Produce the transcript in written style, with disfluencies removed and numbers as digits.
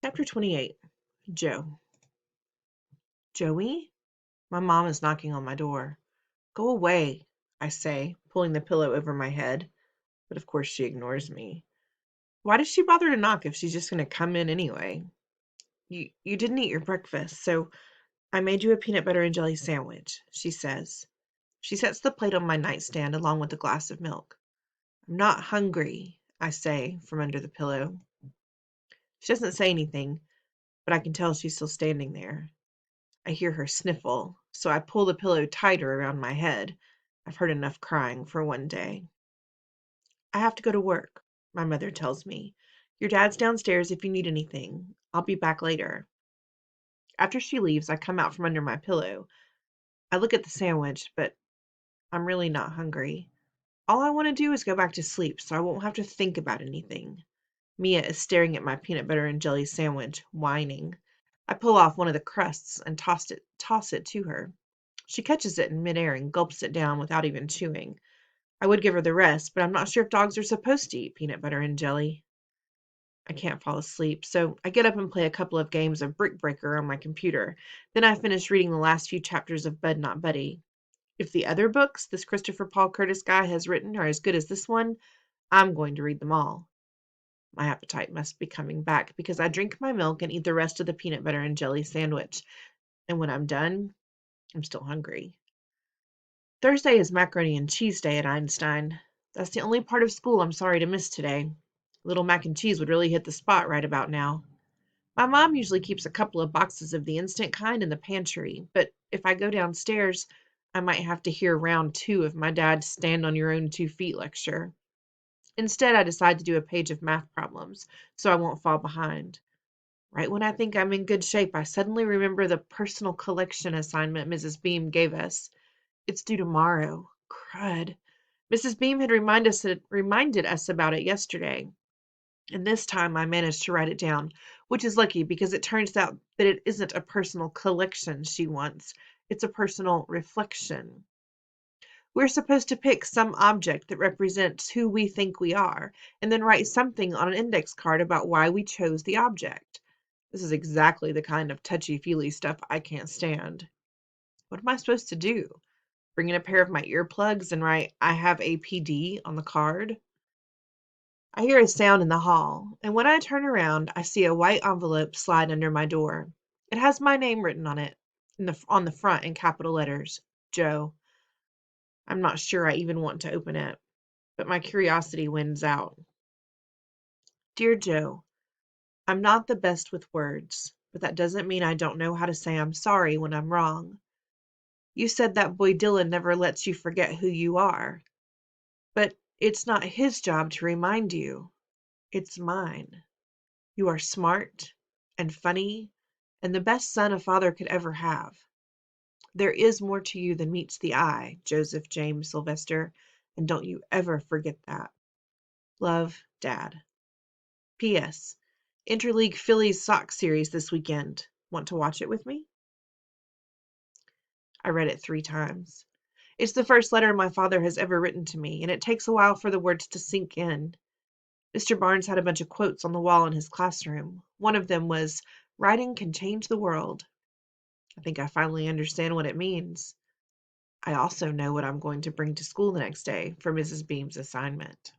Chapter 28. Joe. Joey? My mom is knocking on my door. Go away, I say, pulling the pillow over my head. But of course she ignores me. Why does she bother to knock if she's just going to come in anyway? You didn't eat your breakfast, so I made you a peanut butter and jelly sandwich, she says. She sets the plate on my nightstand along with a glass of milk. I'm not hungry, I say from under the pillow. She doesn't say anything, but I can tell she's still standing there. I hear her sniffle, so I pull the pillow tighter around my head. I've heard enough crying for one day. I have to go to work, my mother tells me. Your dad's downstairs if you need anything. I'll be back later. After she leaves, I come out from under my pillow. I look at the sandwich, but I'm really not hungry. All I want to do is go back to sleep so I won't have to think about anything. Mia is staring at my peanut butter and jelly sandwich, whining. I pull off one of the crusts and toss it to her. She catches it in midair and gulps it down without even chewing. I would give her the rest, but I'm not sure if dogs are supposed to eat peanut butter and jelly. I can't fall asleep, so I get up and play a couple of games of Brick Breaker on my computer. Then I finish reading the last few chapters of Bud Not Buddy. If the other books this Christopher Paul Curtis guy has written are as good as this one, I'm going to read them all. My appetite must be coming back because I drink my milk and eat the rest of the peanut butter and jelly sandwich. And when I'm done, I'm still hungry. Thursday is macaroni and cheese day at Einstein. That's the only part of school I'm sorry to miss today. Little mac and cheese would really hit the spot right about now. My mom usually keeps a couple of boxes of the instant kind in the pantry, but if I go downstairs, I might have to hear round 2 of my dad's stand on your own 2 feet lecture. Instead, I decide to do a page of math problems, so I won't fall behind. Right when I think I'm in good shape, I suddenly remember the personal collection assignment Mrs. Beam gave us. It's due tomorrow. Crud. Mrs. Beam had reminded us about it yesterday, and this time I managed to write it down, which is lucky because it turns out that it isn't a personal collection she wants. It's a personal reflection. We're supposed to pick some object that represents who we think we are, and then write something on an index card about why we chose the object. This is exactly the kind of touchy-feely stuff I can't stand. What am I supposed to do? Bring in a pair of my earplugs and write, I have APD on the card? I hear a sound in the hall, and when I turn around, I see a white envelope slide under my door. It has my name written on it, on the front in capital letters, Joe. I'm not sure I even want to open it, but my curiosity wins out. Dear Joe, I'm not the best with words, but that doesn't mean I don't know how to say I'm sorry when I'm wrong. You said that boy Dylan never lets you forget who you are, but it's not his job to remind you. It's mine. You are smart and funny and the best son a father could ever have. There is more to you than meets the eye, Joseph James Sylvester, and don't you ever forget that. Love, Dad. P.S. Interleague Phillies Sox series this weekend. Want to watch it with me? I read it 3 times. It's the first letter my father has ever written to me, and it takes a while for the words to sink in. Mr. Barnes had a bunch of quotes on the wall in his classroom. One of them was, "Writing can change the world." I think I finally understand what it means. I also know what I'm going to bring to school the next day for Mrs. Beam's assignment.